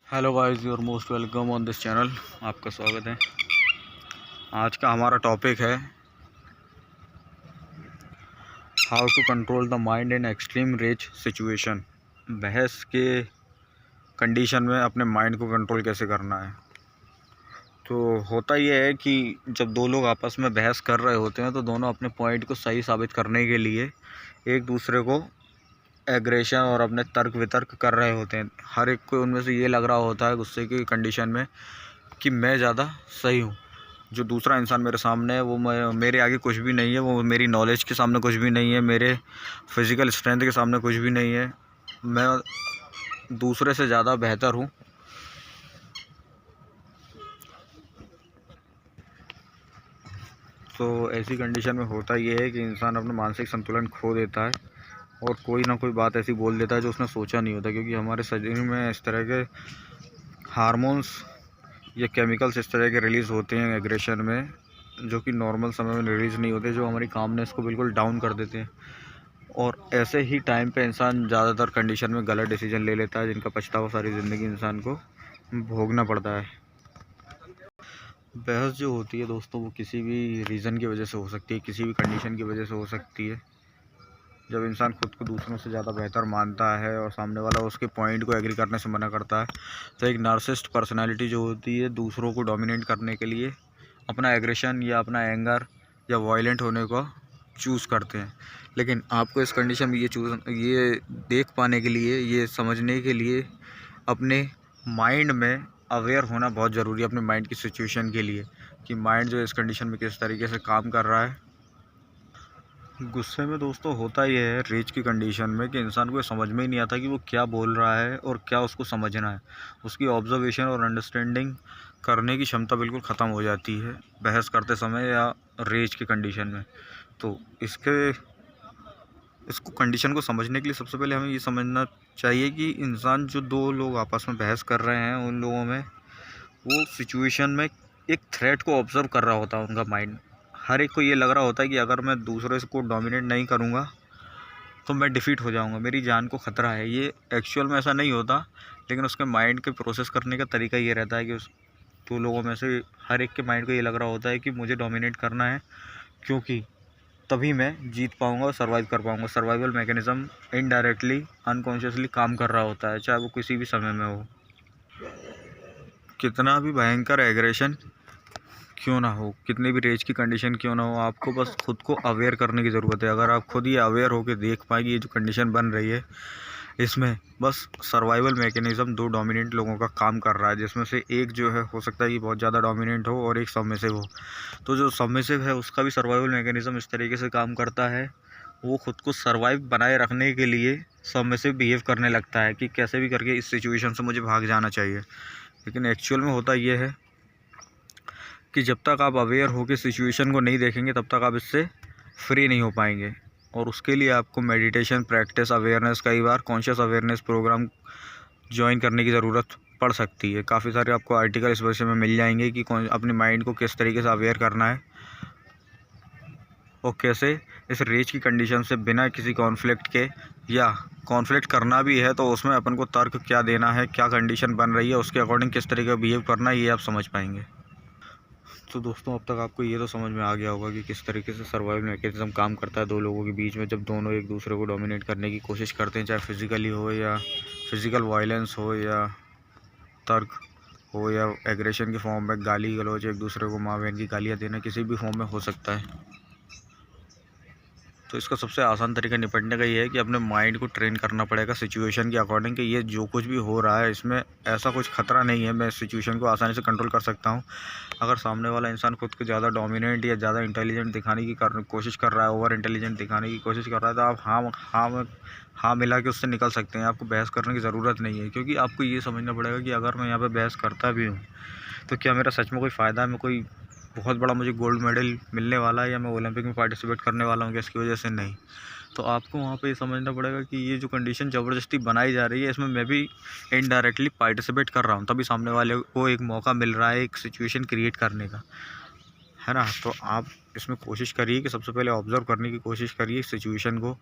Hello guys, your most welcome on this channel. आपका स्वागत है। आज का हमारा टॉपिक है how to control the mind in extreme rage situation. बहस के कंडीशन में अपने माइंड को कंट्रोल कैसे करना है। तो होता यह है कि जब दो लोग आपस में बहस कर रहे होते हैं तो दोनों अपने पॉइंट को सही साबित करने के लिए एक दूसरे को एग्रेशन और अपने तर्क वितर्क कर रहे होते हैं। हर एक को उनमें से ये लग रहा होता है गुस्से की कंडीशन में कि मैं ज़्यादा सही हूँ। जो दूसरा इंसान मेरे सामने है वो मेरे आगे कुछ भी नहीं है, वो मेरी नॉलेज के सामने कुछ भी नहीं है, मेरे फिज़िकल स्ट्रेंथ के सामने कुछ भी नहीं है, मैं दूसरे से ज़्यादा बेहतर हूँ। तो ऐसी कंडीशन में होता ये है कि इंसान अपना मानसिक संतुलन खो देता है और कोई ना कोई बात ऐसी बोल देता है जो उसने सोचा नहीं होता, क्योंकि हमारे शरीर में इस तरह के हार्मोन्स या केमिकल्स इस तरह के रिलीज़ होते हैं एग्रेशन में, जो कि नॉर्मल समय में रिलीज़ नहीं होते, जो हमारी कामनेस को बिल्कुल डाउन कर देते हैं। और ऐसे ही टाइम पे इंसान ज़्यादातर कंडीशन में गलत डिसीजन ले लेता है, जिनका पछतावा सारी ज़िंदगी इंसान को भोगना पड़ता है। बहस जो होती है दोस्तों, वो किसी भी रीज़न की वजह से हो सकती है, किसी भी कंडीशन की वजह से हो सकती है। जब इंसान खुद को दूसरों से ज़्यादा बेहतर मानता है और सामने वाला उसके पॉइंट को एग्री करने से मना करता है, तो एक नार्सिसिस्ट पर्सनालिटी जो होती है दूसरों को डोमिनेट करने के लिए अपना एग्रेशन या अपना एंगर या वायलेंट होने को चूज़ करते हैं। लेकिन आपको इस कंडीशन में ये देख पाने के लिए, ये समझने के लिए अपने माइंड में अवेयर होना बहुत ज़रूरी है, अपने माइंड की सिचुएशन के लिए, कि माइंड जो इस कंडीशन में किस तरीके से काम कर रहा है। गुस्से में दोस्तों होता ये है रेज की कंडीशन में कि इंसान को समझ में ही नहीं आता कि वो क्या बोल रहा है और क्या उसको समझना है। उसकी ऑब्जर्वेशन और अंडरस्टैंडिंग करने की क्षमता बिल्कुल ख़त्म हो जाती है बहस करते समय या रेज की कंडीशन में। तो इसको कंडीशन को समझने के लिए सबसे पहले हमें ये समझना चाहिए कि इंसान जो दो लोग आपस में बहस कर रहे हैं, उन लोगों में वो सिचुएशन में एक थ्रेट को ऑब्ज़र्व कर रहा होता है उनका माइंड। हर एक को ये लग रहा होता है कि अगर मैं दूसरे को डोमिनेट नहीं करूँगा तो मैं डिफ़ीट हो जाऊँगा, मेरी जान को ख़तरा है। ये एक्चुअल में ऐसा नहीं होता, लेकिन उसके माइंड के प्रोसेस करने का तरीका ये रहता है कि उस दो लोगों में से हर एक के माइंड को ये लग रहा होता है कि मुझे डोमिनेट करना है, क्योंकि तभी मैं जीत पाऊँगा और सर्वाइव कर पाऊँगा। सर्वाइवल मैकेनिज़्म इनडायरेक्टली अनकॉन्शियसली काम कर रहा होता है, चाहे वो किसी भी समय में हो। कितना भी भयंकर एग्रेशन क्यों ना हो, कितनी भी रेज की कंडीशन क्यों ना हो, आपको बस खुद को अवेयर करने की ज़रूरत है। अगर आप खुद ही अवेयर होकर देख पाएंगे ये जो कंडीशन बन रही है, इसमें बस सर्वाइवल मैकेनिज़्म दो डोमिनेंट लोगों का काम कर रहा है, जिसमें से एक जो है हो सकता है कि बहुत ज़्यादा डोमिनेंट हो और एक सबमिसिव हो। तो जो सबमिसिव है उसका भी सर्वाइवल मैकेनिज़्म इस तरीके से काम करता है, वो खुद को सर्वाइव बनाए रखने के लिए सबमिसिव बिहेव करने लगता है कि कैसे भी करके इस सिचुएशन से मुझे भाग जाना चाहिए। लेकिन एक्चुअल में होता ये है कि जब तक आप अवेयर हो के सिचुएशन को नहीं देखेंगे तब तक आप इससे फ्री नहीं हो पाएंगे। और उसके लिए आपको मेडिटेशन प्रैक्टिस, अवेयरनेस, कई बार कॉन्शियस अवेयरनेस प्रोग्राम ज्वाइन करने की ज़रूरत पड़ सकती है। काफ़ी सारे आपको आर्टिकल इस विषय में मिल जाएंगे कि अपने माइंड को किस तरीके से अवेयर करना है और कैसे इस रेज की कंडीशन से बिना किसी कॉन्फ्लिक्ट के, या कॉन्फ्लिक्ट करना भी है तो उसमें अपन को तर्क क्या देना है, क्या कंडीशन बन रही है, उसके अकॉर्डिंग किस तरीके का बिहेव करना है, ये आप समझ पाएंगे। तो दोस्तों, अब तक आपको ये तो समझ में आ गया होगा कि किस तरीके से सर्वाइवल मैकेनिज्म काम करता है दो लोगों के बीच में, जब दोनों एक दूसरे को डोमिनेट करने की कोशिश करते हैं, चाहे फिज़िकली हो या फिज़िकल वायलेंस हो या तर्क हो या एग्रेशन के फॉर्म में गाली गलौज, एक दूसरे को माँ बहन की गालियाँ देना, किसी भी फॉर्म में हो सकता है। तो इसका सबसे आसान तरीका निपटने का ये है कि अपने माइंड को ट्रेन करना पड़ेगा सिचुएशन के अकॉर्डिंग, कि ये जो कुछ भी हो रहा है इसमें ऐसा कुछ ख़तरा नहीं है, मैं इस सिचुएशन को आसानी से कंट्रोल कर सकता हूँ। अगर सामने वाला इंसान खुद को ज़्यादा डोमिनेंट या ज़्यादा इंटेलिजेंट दिखाने की कोशिश कर रहा है, ओवर इंटेलिजेंट दिखाने की कोशिश कर रहा है, तो आप हाँ मिला के उससे निकल सकते हैं। आपको बहस करने की ज़रूरत नहीं है, क्योंकि आपको ये समझना पड़ेगा कि अगर मैं यहाँ पर बहस करता भी हूँ तो क्या मेरा सच में कोई फ़ायदा है, मैं कोई बहुत बड़ा मुझे गोल्ड मेडल मिलने वाला है या मैं ओलंपिक में पार्टिसिपेट करने वाला हूँ क्या इसकी वजह से? नहीं। तो आपको वहाँ पे ये समझना पड़ेगा कि ये जो कंडीशन ज़बरदस्ती बनाई जा रही है, इसमें मैं भी इनडायरेक्टली पार्टिसिपेट कर रहा हूँ, तभी सामने वाले को एक मौका मिल रहा है एक सिचुएशन क्रिएट करने का, है ना। तो आप इसमें कोशिश करिए कि सबसे पहले ऑब्ज़र्व करने की कोशिश करिए सिचुएशन को,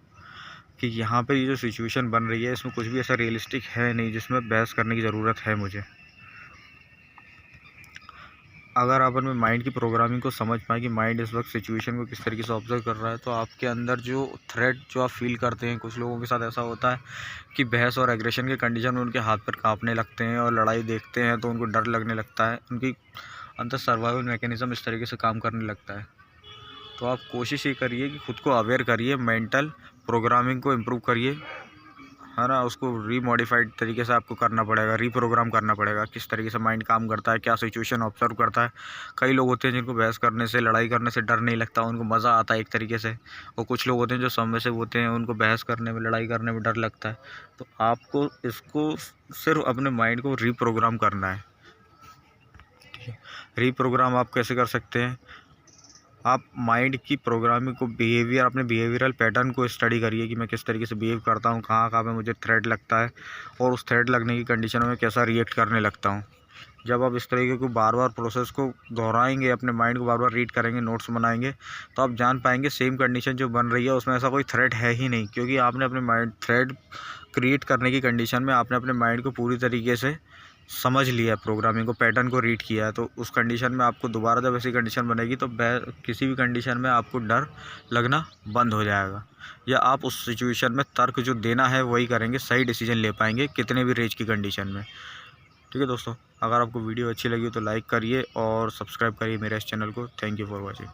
कि यहाँ पे ये जो सिचुएशन बन रही है इसमें कुछ भी ऐसा रियलिस्टिक है नहीं जिसमें बहस करने की ज़रूरत है मुझे। अगर आप अपने माइंड की प्रोग्रामिंग को समझ पाएँ कि माइंड इस वक्त सिचुएशन को किस तरीके से ऑब्जर्व कर रहा है, तो आपके अंदर जो थ्रेट जो आप फील करते हैं, कुछ लोगों के साथ ऐसा होता है कि बहस और एग्रेशन के कंडीशन में उनके हाथ पैर कांपने लगते हैं और लड़ाई देखते हैं तो उनको डर लगने लगता है, उनकी अंदर सर्वाइवल मैकेनिज़्म इस तरीके से काम करने लगता है। तो आप कोशिश ये करिए कि खुद को अवेयर करिए, मेंटल प्रोग्रामिंग को इम्प्रूव करिए, है ना। उसको रीमॉडिफाइड तरीके से आपको करना पड़ेगा, रीप्रोग्राम करना पड़ेगा, किस तरीके से माइंड काम करता है, क्या सिचुएशन ऑब्जर्व करता है। कई लोग होते हैं जिनको बहस करने से, लड़ाई करने से डर नहीं लगता, उनको मज़ा आता है एक तरीके से, और कुछ लोग होते हैं जो सबमिसिव होते हैं, उनको बहस करने में, लड़ाई करने में डर लगता है। तो आपको इसको सिर्फ अपने माइंड को रीप्रोग्राम करना है, ठीक है। रीप्रोग्राम आप कैसे कर सकते हैं? आप माइंड की प्रोग्रामिंग को, बिहेवियर, अपने बिहेवियरल पैटर्न को स्टडी करिए कि मैं किस तरीके से बिहेव करता हूँ, कहाँ कहाँ पे मुझे थ्रेट लगता है और उस थ्रेट लगने की कंडीशन में कैसा रिएक्ट करने लगता हूँ। जब आप इस तरीके को बार बार प्रोसेस को दोहराएंगे, अपने माइंड को बार बार रीड करेंगे, नोट्स बनाएंगे, तो आप जान पाएंगे सेम कंडीशन जो बन रही है उसमें ऐसा कोई थ्रेट है ही नहीं, क्योंकि आपने अपने माइंड थ्रेट क्रिएट करने की कंडीशन में आपने अपने माइंड को पूरी तरीके से समझ लिया, प्रोग्रामिंग को, पैटर्न को रीड किया है। तो उस कंडीशन में आपको दोबारा जब ऐसी कंडीशन बनेगी तो किसी भी कंडीशन में आपको डर लगना बंद हो जाएगा, या आप उस सिचुएशन में तर्क जो देना है वही करेंगे, सही डिसीजन ले पाएंगे कितने भी रेज की कंडीशन में। ठीक है दोस्तों, अगर आपको वीडियो अच्छी लगी हो तो लाइक करिए और सब्सक्राइब करिए मेरे इस चैनल को। Thank you for watching.